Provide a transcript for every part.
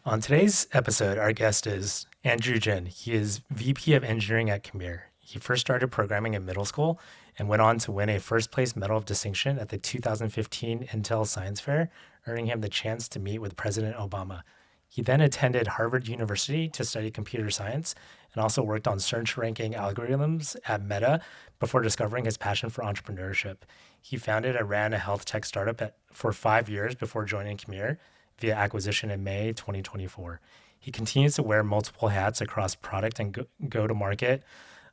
On today's episode, our guest is Andrew Jin. He is VP of Engineering at Commure. He first started programming in middle school and went on to win a first place Medal of Distinction at the 2015 Intel Science Fair, earning him the chance to meet with President Obama. He then attended Harvard University to study computer science and also worked on search ranking algorithms at Meta before discovering his passion for entrepreneurship. He founded and ran a health tech startup for 5 years before joining Commure via acquisition in May 2024. He continues to wear multiple hats across product and go-to-market,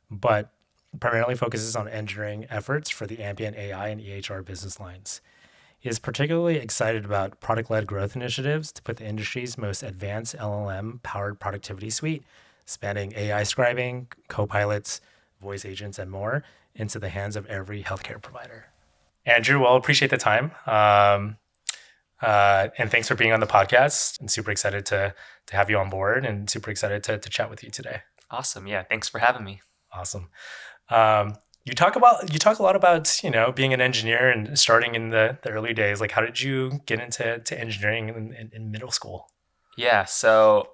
but primarily focuses on engineering efforts for the ambient AI and EHR business lines. He is particularly excited about product-led growth initiatives to put the industry's most advanced LLM-powered productivity suite, spanning AI scribing, co-pilots, voice agents, and more, into the hands of every healthcare provider. Andrew, well, appreciate the time. And thanks for being on the podcast. I'm super excited to have you on board and super excited to chat with you today. Awesome. Yeah. Thanks for having me. Awesome. You talk a lot about, being an engineer and starting in the early days. Like, how did you get into engineering in middle school? Yeah. So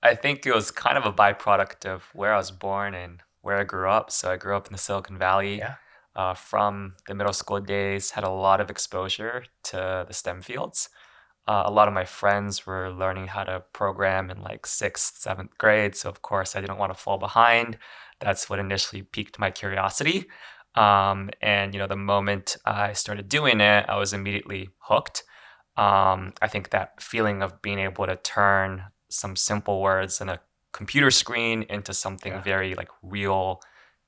I think it was kind of a byproduct of where I was born and where I grew up. So I grew up in the Silicon Valley. Yeah. From the middle school days, had a lot of exposure to the STEM fields. A lot of my friends were learning how to program in like 6th, 7th grade. So of course I didn't want to fall behind. That's what initially piqued my curiosity. And the moment I started doing it, I was immediately hooked. I think that feeling of being able to turn some simple words in a computer screen into something very like real,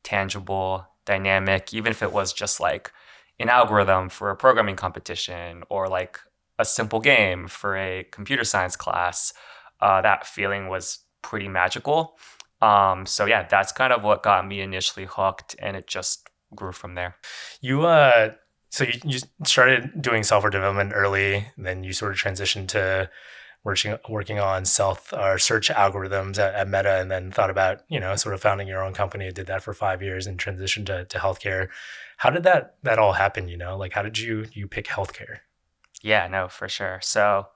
tangible, dynamic, even if it was just like an algorithm for a programming competition or like a simple game for a computer science class, that feeling was pretty magical. So yeah, that's kind of what got me initially hooked, and it just grew from there. You started doing software development early, and then you sort of transitioned to working on search algorithms at Meta, and then thought about, sort of founding your own company. Did that for 5 years and transitioned to healthcare. How did that all happen? Like, how did you pick healthcare? Yeah, no, for sure. So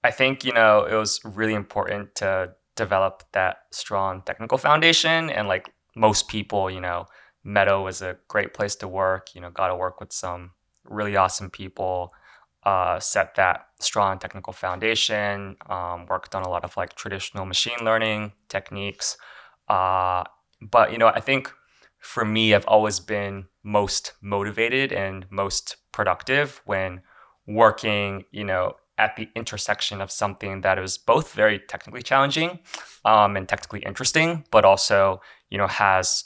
I think, it was really important to develop that strong technical foundation. And like most people, Meta was a great place to work, got to work with some really awesome people, set that strong technical foundation, worked on a lot of like traditional machine learning techniques. But, I think for me, I've always been most motivated and most productive when working, at the intersection of something that is both very technically challenging and technically interesting, but also, has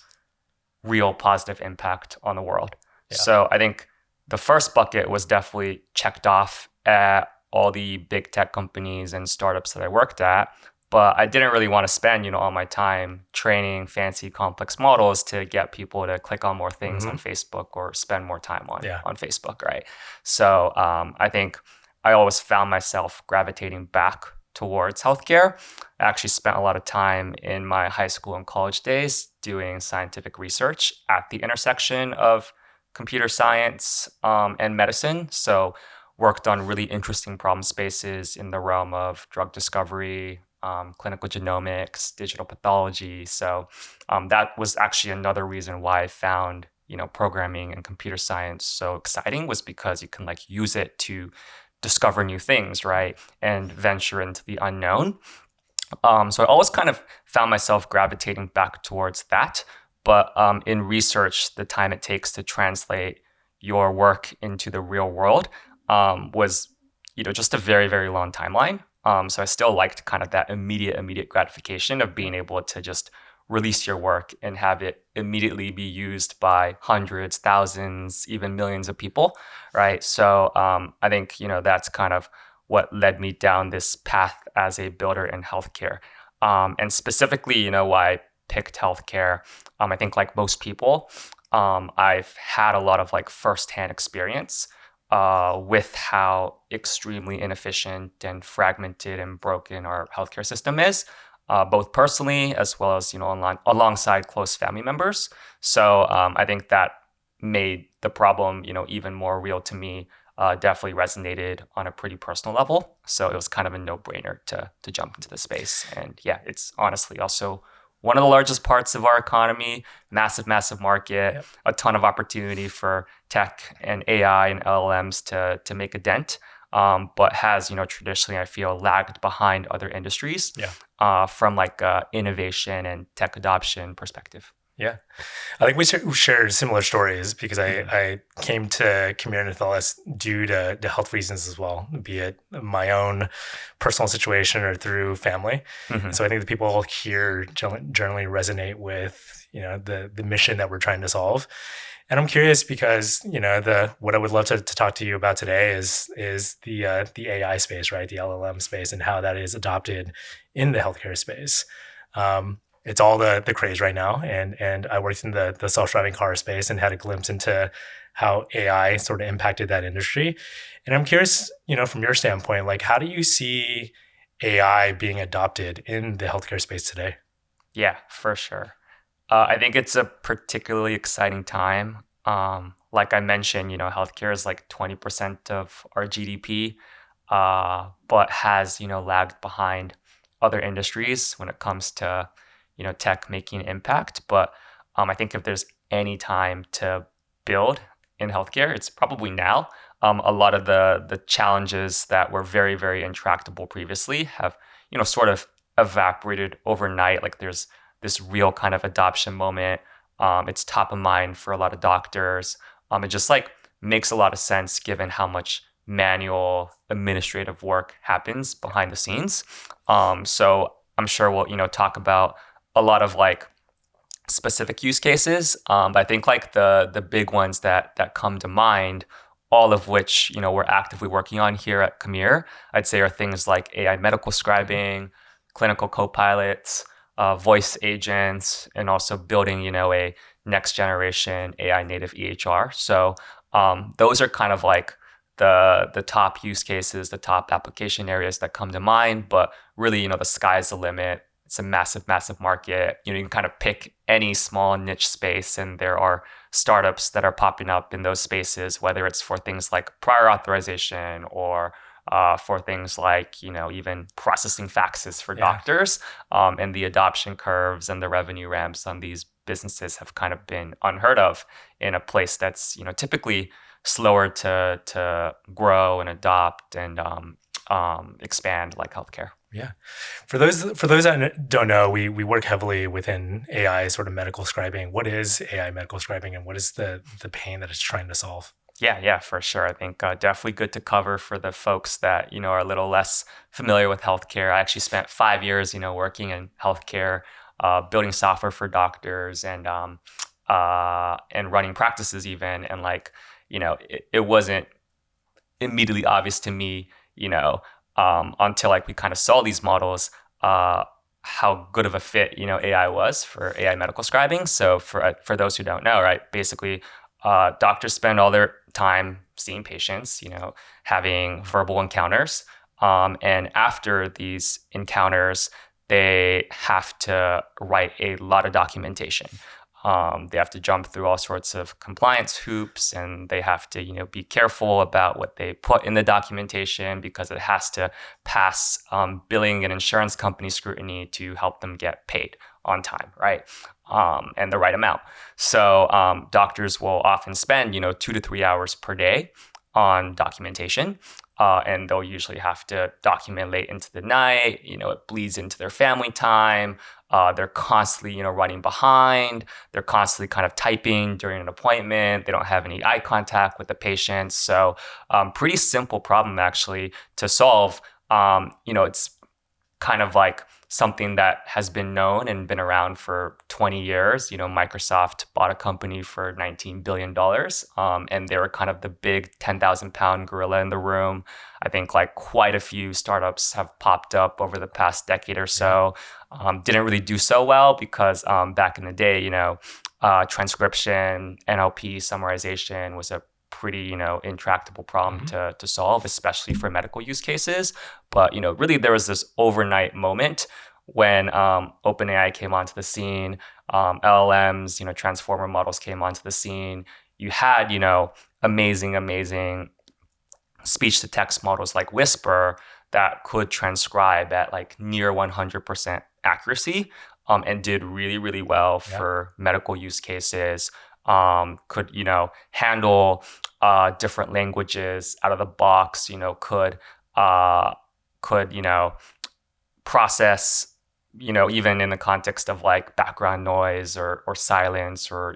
real positive impact on the world. Yeah. So I think the first bucket was definitely checked off at all the big tech companies and startups that I worked at, but I didn't really want to spend, all my time training fancy complex models to get people to click on more things on Facebook or spend more time on Facebook, right? So I think I always found myself gravitating back towards healthcare. I actually spent a lot of time in my high school and college days doing scientific research at the intersection of computer science and medicine. So worked on really interesting problem spaces in the realm of drug discovery, clinical genomics, digital pathology. So that was actually another reason why I found, programming and computer science so exciting, was because you can like use it to discover new things, right? And venture into the unknown. So I always kind of found myself gravitating back towards that. But in research, the time it takes to translate your work into the real world was, just a very, very long timeline. So I still liked kind of that immediate gratification of being able to just release your work and have it immediately be used by hundreds, thousands, even millions of people, right? So I think, that's kind of what led me down this path as a builder in healthcare. And specifically, why I picked healthcare, I think like most people, I've had a lot of like firsthand experience with how extremely inefficient and fragmented and broken our healthcare system is, both personally as well as alongside close family members. So I think that made the problem even more real to me definitely resonated on a pretty personal level. So it was kind of a no-brainer to jump into the space. And yeah, it's honestly also one of the largest parts of our economy, massive, massive market, Yep. a ton of opportunity for tech and AI and LLMs to make a dent. But has, traditionally, I feel, lagged behind other industries Yeah. from like innovation and tech adoption perspective. Yeah. I think we share similar stories because Mm-hmm. I came to Commure Athelas due to health reasons as well, be it my own personal situation or through family. And Mm-hmm. so I think the people here generally resonate with, the mission that we're trying to solve. And I'm curious because, the what I would love to talk to you about today is the AI space, right? The LLM space and how that is adopted in the healthcare space. It's all the craze right now, and I worked in the self-driving car space and had a glimpse into how AI sort of impacted that industry. And I'm curious, from your standpoint, like how do you see AI being adopted in the healthcare space today? Yeah, for sure. I think it's a particularly exciting time. Like I mentioned, healthcare is like 20% of our GDP, but has, lagged behind other industries when it comes to, tech making an impact. But I think if there's any time to build in healthcare, it's probably now. A lot of the challenges that were very, very intractable previously have, sort of evaporated overnight. Like there's this real kind of adoption moment. It's top of mind for a lot of doctors. It just like makes a lot of sense given how much manual administrative work happens behind the scenes. So I'm sure we'll talk about a lot of like specific use cases. But I think like the big ones that come to mind, all of which we're actively working on here at Commure, I'd say are things like AI medical scribing, clinical co-pilots, voice agents, and also building a next generation AI native EHR. So those are kind of like the top use cases, the top application areas that come to mind. But really, the sky's the limit. It's a massive, massive market. You can kind of pick any small niche space, and there are startups that are popping up in those spaces, whether it's for things like prior authorization or for things like even processing faxes for Yeah. doctors. And the adoption curves and the revenue ramps on these businesses have kind of been unheard of in a place that's typically slower to grow and adopt and expand like healthcare. Yeah. For those that don't know, we work heavily within AI sort of medical scribing. What is AI medical scribing, and what is the pain that it's trying to solve? Yeah, for sure. I think definitely good to cover for the folks that are a little less familiar with healthcare. I actually spent 5 years, working in healthcare, building software for doctors and running practices even. And like it wasn't immediately obvious to me, until like we kind of saw these models, how good of a fit AI was for AI medical scribing. So for those who don't know, right, basically, doctors spend all their time seeing patients, having verbal encounters, and after these encounters, they have to write a lot of documentation. They have to jump through all sorts of compliance hoops, and they have to, be careful about what they put in the documentation because it has to pass billing and insurance company scrutiny to help them get paid on time, right? And the right amount. So doctors will often spend, 2 to 3 hours per day on documentation. And they'll usually have to document late into the night. It bleeds into their family time. They're constantly, running behind. They're constantly kind of typing during an appointment. They don't have any eye contact with the patient. So, pretty simple problem actually to solve. It's kind of like something that has been known and been around for 20 years. Microsoft bought a company for $19 billion, and they were kind of the big 10,000-pound gorilla in the room. I think like quite a few startups have popped up over the past decade or Yeah. so. Didn't really do so well because back in the day, transcription, NLP, summarization was a pretty intractable problem Mhm. to solve, especially for medical use cases. But really there was this overnight moment when OpenAI came onto the scene, LLMs, transformer models came onto the scene. You had amazing speech to text models like Whisper that could transcribe at like near 100% accuracy, and did really, really well Yeah. for medical use cases. Could, handle different languages out of the box, uh, could, process, even in the context of like background noise or silence or,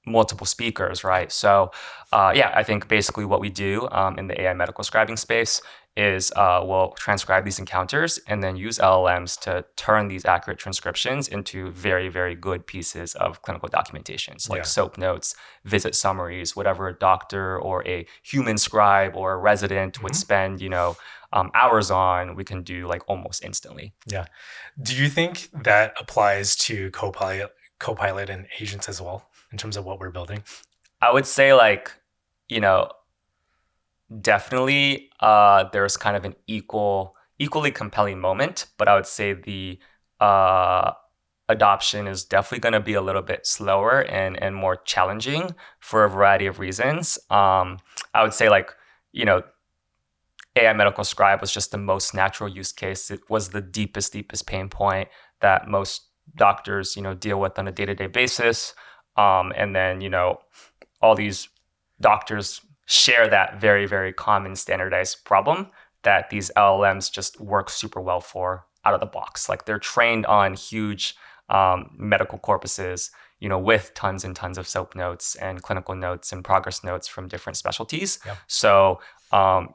multiple speakers, right? So, yeah, I think basically what we do in the AI medical scribing space is we'll transcribe these encounters and then use LLMs to turn these accurate transcriptions into very, very good pieces of clinical documentation. So like Yeah. SOAP notes, visit summaries, whatever a doctor or a human scribe or a resident would Hmm. spend, hours on, we can do like almost instantly. Yeah. Do you think that applies to Copilot and agents as well in terms of what we're building? I would say like, you know, definitely there's kind of an equally compelling moment, but I would say the uh, adoption is definitely going to be a little bit slower and more challenging for a variety of reasons. I would say like, you know, AI medical scribe was just the most natural use case. It was the deepest pain point that most doctors, deal with on a day-to-day basis. And then, all these doctors share that very, very common standardized problem that these LLMs just work super well for out of the box. Like they're trained on huge medical corpuses, with tons and tons of SOAP notes and clinical notes and progress notes from different specialties. Yeah. So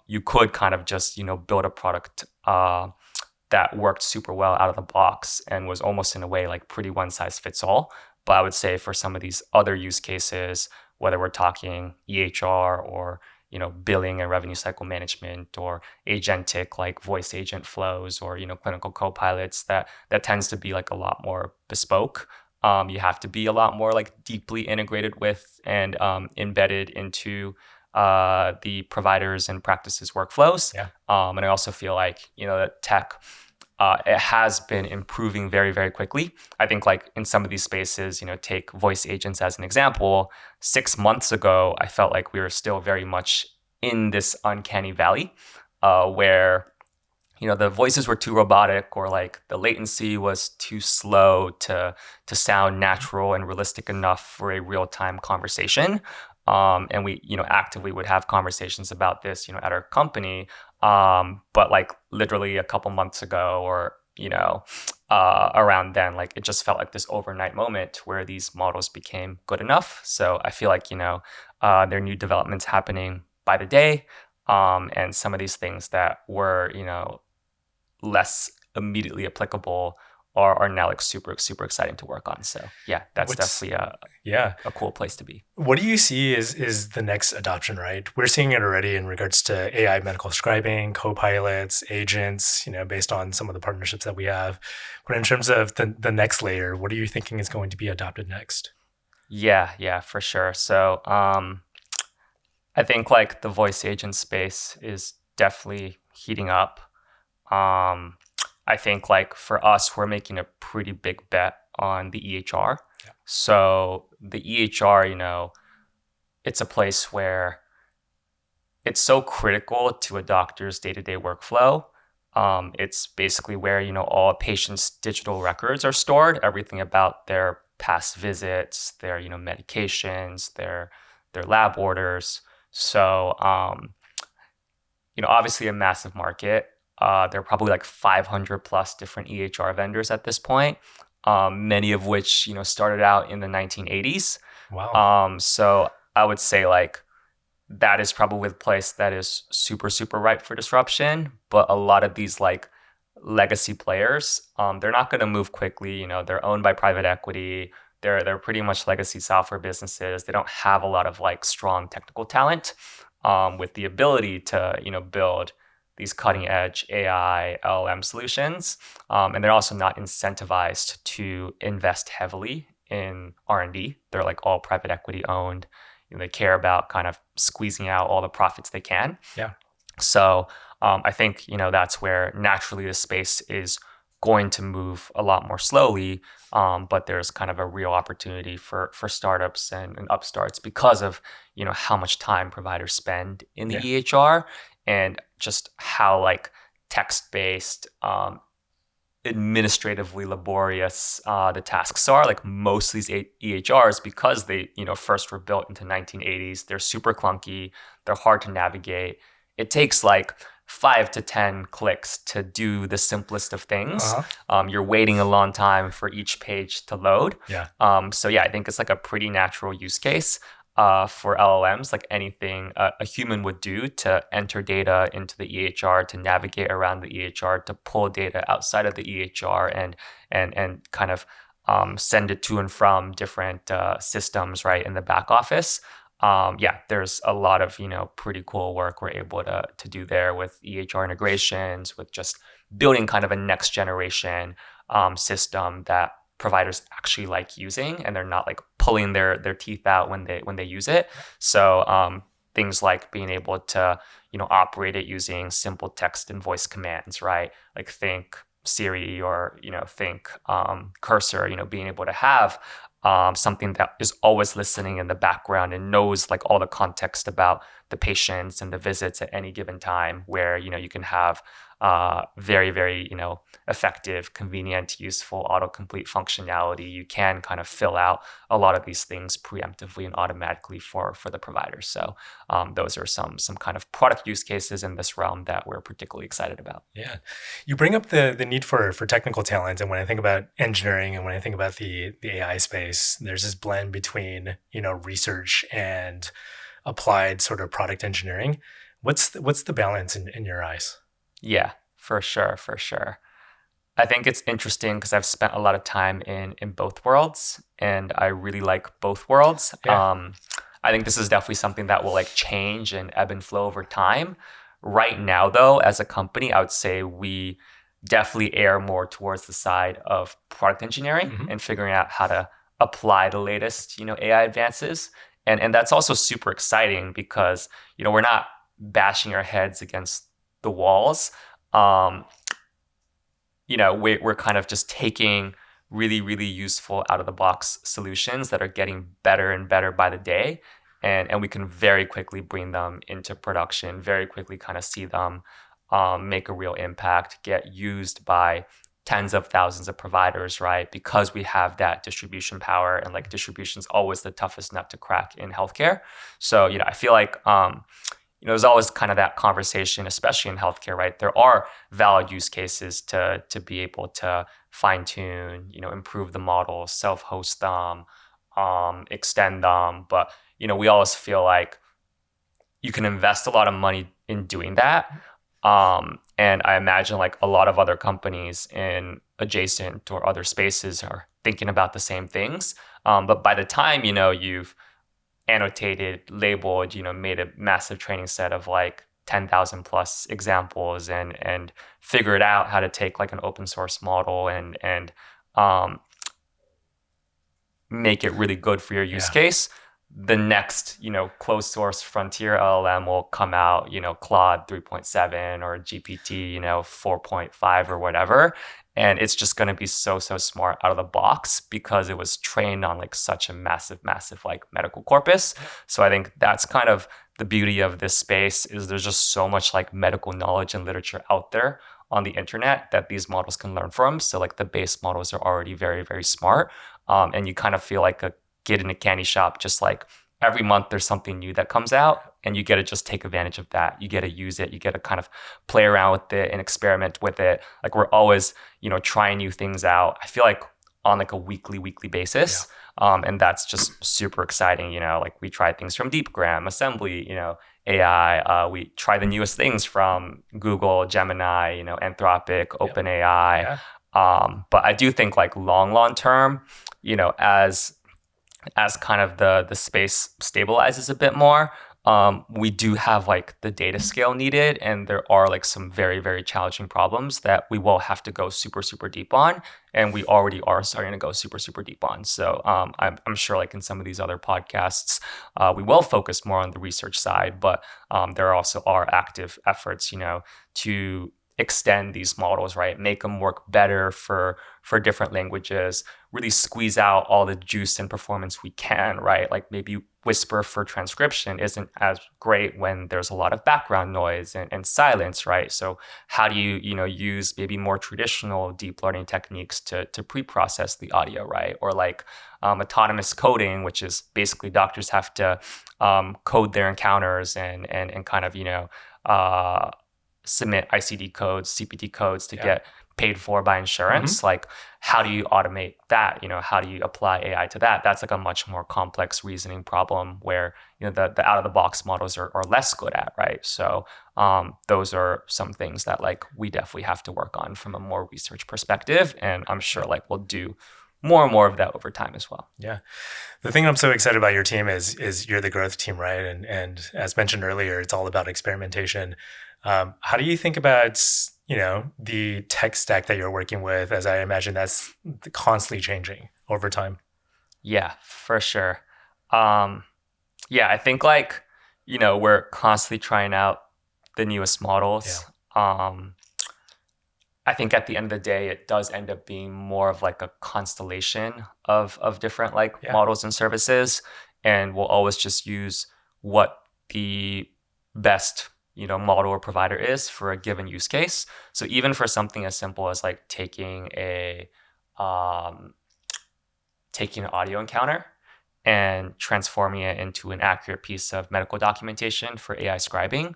you could kind of just, build a product that worked super well out of the box and was almost in a way like pretty one size fits all. But I would say for some of these other use cases, whether we're talking EHR or billing and revenue cycle management or agentic like voice agent flows or clinical co-pilots, that tends to be like a lot more bespoke. You have to be a lot more like deeply integrated with and embedded into the providers and practices workflows. Yeah. And I also feel like that tech, it has been improving very, very quickly. I think like in some of these spaces, take voice agents as an example. 6 months ago, I felt like we were still very much in this uncanny valley where the voices were too robotic or like the latency was too slow to sound natural and realistic enough for a real-time conversation. And we, actively would have conversations about this, at our company. But like literally a couple months ago or, around then, like it just felt like this overnight moment where these models became good enough. So I feel like, there are new developments happening by the day. And some of these things that were, less immediately applicable are now like super, super exciting to work on. So yeah, that's What's definitely Yeah. a cool place to be. What do you see is the next adoption, right? We're seeing it already in regards to AI medical scribing, co-pilots, agents, based on some of the partnerships that we have. But in terms of the next layer, what are you thinking is going to be adopted next? Yeah, for sure. So I think like the voice agent space is definitely heating up. Um, I think like for us, we're making a pretty big bet on the EHR. Yeah. So the EHR, it's a place where it's so critical to a doctor's day-to-day workflow. It's basically where, all a patient's digital records are stored, everything about their past visits, their, medications, their lab orders. So, obviously a massive market. There are probably like 500 plus different EHR vendors at this point, many of which, started out in the 1980s. Wow. So I would say like that is probably the place that is super, super ripe for disruption. But a lot of these like legacy players, they're not going to move quickly. They're owned by private equity. They're pretty much legacy software businesses. They don't have a lot of like strong technical talent with the ability to build these cutting edge AI LLM solutions, and they're also not incentivized to invest heavily in R&D. They're like all private equity owned. They care about kind of squeezing out all the profits they can. Yeah. So I think that's where naturally the space is going to move a lot more slowly. But there's kind of a real opportunity for startups and upstarts because of how much time providers spend in the Yeah. EHR and just how like text-based, administratively laborious the tasks are. Like most of these EHRs, because they first were built into 1980s, they're super clunky, they're hard to navigate. It takes like 5 to 10 clicks to do the simplest of things. Uh-huh. You're waiting a long time for each page to load. Yeah. So yeah, I think it's like a pretty natural use case for LLMs, like anything a human would do to enter data into the EHR, to navigate around the EHR, to pull data outside of the EHR, and kind of send it to and from different systems, right, in the back office. Yeah, there's a lot of pretty cool work we're able to do there with EHR integrations, with just building kind of a next generation system that providers actually like using, and they're not like pulling their teeth out when they use it. So things like being able to operate it using simple text and voice commands, right? Like think Siri or think Cursor. Being able to have something that is always listening in the background and knows like all the context about the patients and the visits at any given time, where you can have very, very effective, convenient, useful autocomplete functionality. You can kind of fill out a lot of these things preemptively and automatically for the providers. So those are some kind of product use cases in this realm that we're particularly excited about. Yeah. You bring up the need for technical talent. And when I think about engineering and when I think about the AI space, there's this blend between, research and applied sort of product engineering. What's the balance in your eyes? Yeah, for sure, for sure. I think it's interesting because I've spent a lot of time in both worlds, and I really like both worlds. Yeah. I think this is definitely something that will like change and ebb and flow over time. Right now, though, as a company, I would say we definitely err more towards the side of product engineering Hmm. and figuring out how to apply the latest, AI advances. And that's also super exciting because, we're not bashing our heads against the walls. Um, we're kind of just taking really, really useful out of the box solutions that are getting better and better by the day. And we can very quickly bring them into production, very quickly kind of see them make a real impact, get used by tens of thousands of providers, right? Because we have that distribution power, and like distribution is always the toughest nut to crack in healthcare. So, I feel like there's always kind of that conversation, especially in healthcare, right? There are valid use cases to be able to fine tune, improve the models, self host them, extend them. But we always feel like you can invest a lot of money in doing that. And I imagine like a lot of other companies in adjacent or other spaces are thinking about the same things. But by the time you've annotated, labeled, made a massive training set of like 10,000 plus examples, and figured out how to take like an open source model and um, make it really good for your use Yeah. case. The next, closed source frontier LLM will come out, Claude 3.7 or GPT, 4.5 or whatever. And it's just going to be so smart out of the box because it was trained on like such a massive, massive like medical corpus. So I think that's kind of the beauty of this space, is there's just so much like medical knowledge and literature out there on the internet that these models can learn from. So like the base models are already very, very smart. And you kind of feel like a kid in a candy shop, just like every month there's something new that comes out, and you get to just take advantage of that. You get to use it. You get to kind of play around with it and experiment with it. Like we're always, trying new things out. I feel like on like a weekly basis. Yeah. And that's just super exciting. Like we try things from DeepGram, Assembly, AI. We try the newest things from Google, Gemini, Anthropic, OpenAI. Yeah. But I do think like long term, as kind of the space stabilizes a bit more, we do have like the data scale needed, and there are like some very, very challenging problems that we will have to go super deep on, and we already are starting to go super deep on. So I'm sure like in some of these other podcasts, we will focus more on the research side, but there also are active efforts, to extend these models, right? Make them work better for different languages, really squeeze out all the juice and performance we can, right? Like maybe Whisper for transcription isn't as great when there's a lot of background noise and silence, right? So how do you, use maybe more traditional deep learning techniques to pre-process the audio, right? Or like autonomous coding, which is basically doctors have to code their encounters and kind of, uh, submit ICD codes, CPT codes to get paid for by insurance. Like, how do you automate that? How do you apply AI to that? That's like a much more complex reasoning problem where, the out of the box models are less good at, right? So those are some things that like we definitely have to work on from a more research perspective. And I'm sure like we'll do more and more of that over time as well. Yeah. The thing I'm so excited about your team is you're the growth team, right? And as mentioned earlier, it's all about experimentation. How do you think about, the tech stack that you're working with, as I imagine that's constantly changing over time? Yeah, for sure. Um, yeah, I think like, we're constantly trying out the newest Yeah. models. I think at the end of the day, it does end up being more of like a constellation of different like Yeah. models and services. And we'll always just use what the best, model or provider is for a given use case. So even for something as simple as like um, taking an audio encounter and transforming it into an accurate piece of medical documentation for AI scribing,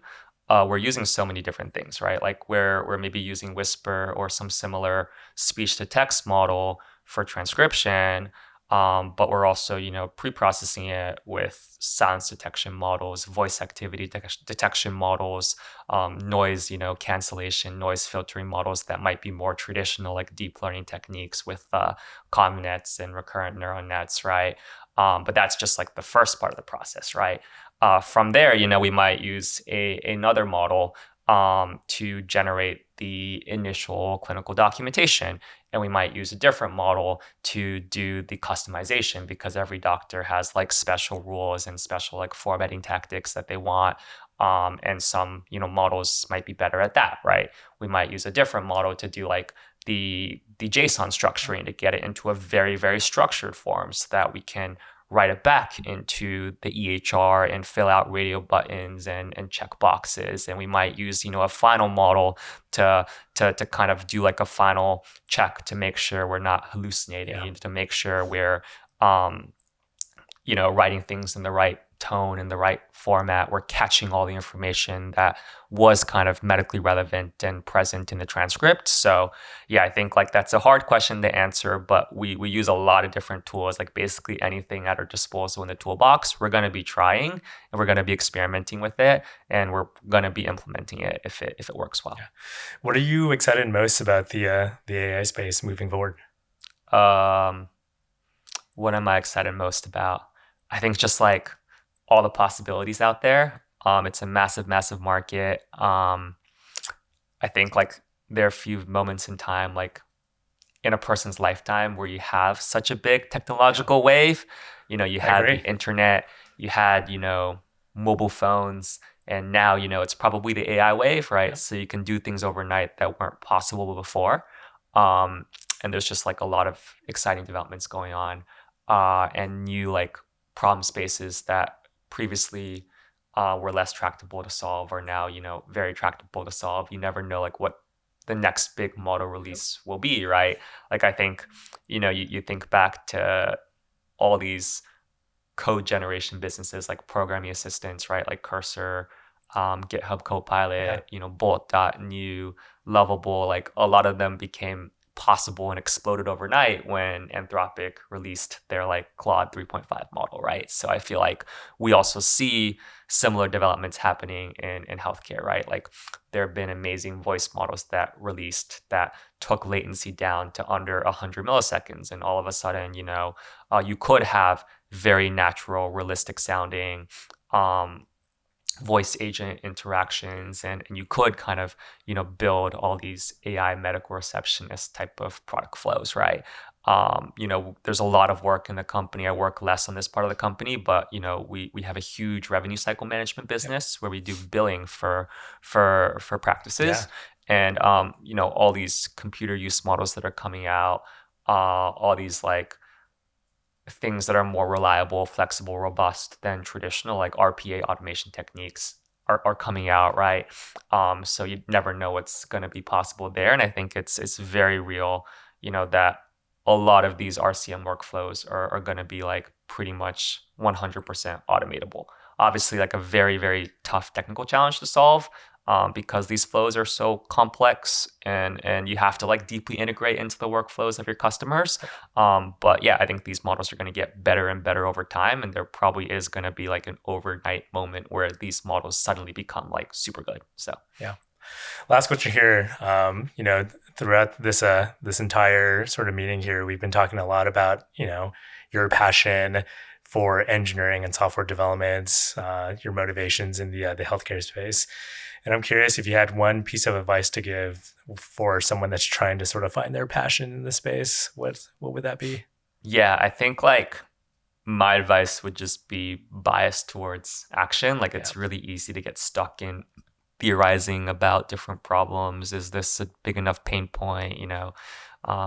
we're using so many different things, right? Like we're maybe using Whisper or some similar speech to text model for transcription, but we're also, pre-processing it with silence detection models, voice activity detection models, noise, cancellation, noise filtering models that might be more traditional, like deep learning techniques with common nets and recurrent neural nets, right? But that's just like the first part of the process, right? From there, we might use another model to generate the initial clinical documentation. And we might use a different model to do the customization because every doctor has like special rules and special like formatting tactics that they want. And some, models might be better at that, right? We might use a different model to do like the JSON structuring to get it into a very, very structured form so that we can write it back into the EHR and fill out radio buttons and check boxes. And we might use, a final model to kind of do like a final check to make sure we're not hallucinating, to make sure we're, writing things in the right tone in the right format. We're catching all the information that was kind of medically relevant and present in the transcript. So yeah, I think like that's a hard question to answer, but we use a lot of different tools, like basically anything at our disposal in the toolbox. We're going to be trying and we're going to be experimenting with it and we're going to be implementing it if it works well. Yeah. What are you excited most about the AI space moving forward? What am I excited most about? I think just like all the possibilities out there. It's a massive, massive market. I think like there are a few moments in time, like in a person's lifetime, where you have such a big technological wave. You had the internet, you had mobile phones, and now it's probably the AI wave, right? So you can do things overnight that weren't possible before. And there's just like a lot of exciting developments going on, and new like problem spaces that previously were less tractable to solve are now, very tractable to solve. You never know like what the next big model release will be, right? Like I think, you think back to all these code generation businesses like programming assistants, right? Like Cursor, GitHub Copilot, Bolt.new, Lovable, like a lot of them became possible and exploded overnight when Anthropic released their like Claude 3.5 model, right? So I feel like we also see similar developments happening in healthcare, right? Like there have been amazing voice models that released that took latency down to under 100 milliseconds. And all of a sudden, you could have very natural, realistic sounding voice agent interactions and you could kind of build all these AI medical receptionist type of product flows, right? There's a lot of work in the company. I work less on this part of the company, but we have a huge revenue cycle management business where we do billing for practices. And all these computer use models that are coming out, all these like things that are more reliable, flexible, robust than traditional like RPA automation techniques are coming out, right? So you never know what's going to be possible there, and I think it's very real, that a lot of these RCM workflows are going to be like pretty much 100% automatable. Obviously, like a very, very tough technical challenge to solve, because these flows are so complex, and you have to like deeply integrate into the workflows of your customers. But yeah, I think these models are going to get better and better over time, and there probably is going to be like an overnight moment where these models suddenly become like super good. So Yeah. Last question here. Throughout this entire sort of meeting here, we've been talking a lot about your passion for engineering and software development, your motivations in the healthcare space, and I'm curious if you had one piece of advice to give for someone that's trying to sort of find their passion in the space. What would that be? yeah, I think like my advice would just be biased towards action. Like Yeah. it's really easy to get stuck in theorizing about different problems. Is this a big enough pain point?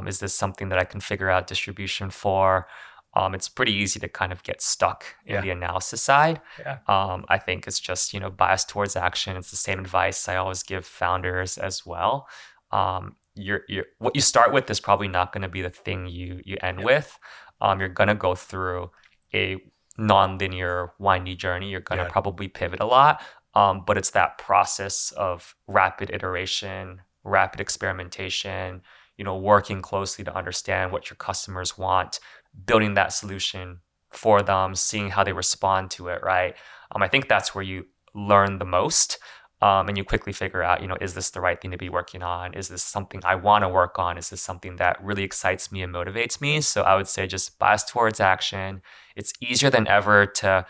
Is this something that I can figure out distribution for? It's pretty easy to kind of get stuck in Yeah. the analysis side. Yeah. I think it's just bias towards action. It's the same advice I always give founders as well. What you start with is probably not going to be the thing you end Yeah. with. You're going to go through a non-linear, windy journey. You're going to Yeah. probably pivot a lot, but it's that process of rapid iteration, rapid experimentation, working closely to understand what your customers want, building that solution for them, seeing how they respond to it, right? I think that's where you learn the most. And you quickly figure out, is this the right thing to be working on? Is this something I want to work on? Is this something that really excites me and motivates me? So I would say just bias towards action. It's easier than ever to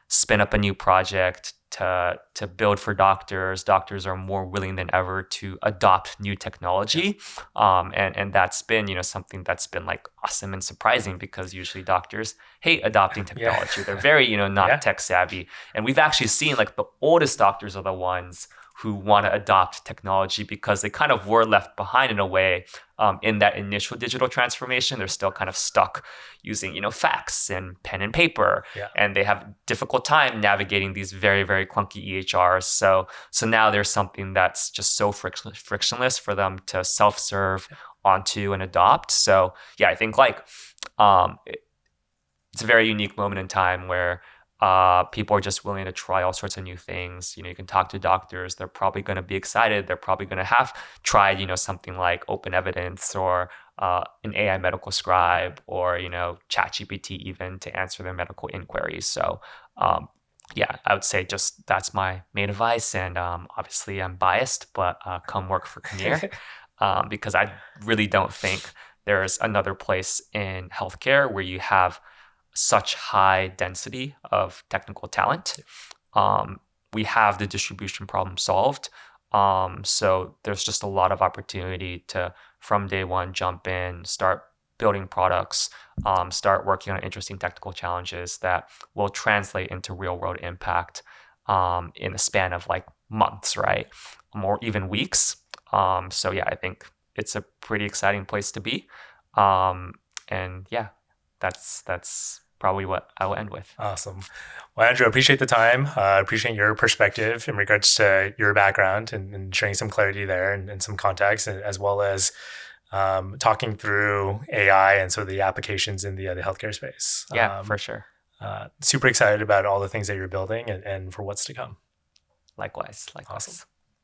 spin up a new project, to build for doctors. Doctors are more willing than ever to adopt new technology, and that's been something that's been like awesome and surprising, because usually doctors hate adopting Yeah. technology. They're very not Yeah. tech savvy, and we've actually seen like the oldest doctors are the ones who want to adopt technology, because they kind of were left behind in a way, in that initial digital transformation. They're still kind of stuck using fax and pen and paper, Yeah. and they have difficult time navigating these very, very clunky EHRs. So now there's something that's just so frictionless for them to self-serve onto and adopt. So yeah, I think like it's a very unique moment in time where people are just willing to try all sorts of new things. You can talk to doctors; they're probably going to be excited. They're probably going to have tried, something like open evidence, or an AI medical scribe, or ChatGPT even, to answer their medical inquiries. So yeah, I would say just that's my main advice. And obviously, I'm biased, but come work for Commure, because I really don't think there's another place in healthcare where you have such high density of technical talent. We have the distribution problem solved. So there's just a lot of opportunity to, from day one, jump in, start building products, start working on interesting technical challenges that will translate into real world impact, in the span of like months, right? Or even weeks. So yeah, I think it's a pretty exciting place to be. And yeah, that's probably what I will end with. Awesome. Well, Andrew, I appreciate the time. I appreciate your perspective in regards to your background, and sharing some clarity there, and some context, as well as talking through AI and sort of the applications in the healthcare space. Yeah, for sure. Super excited about all the things that you're building, and for what's to come. Likewise. Awesome.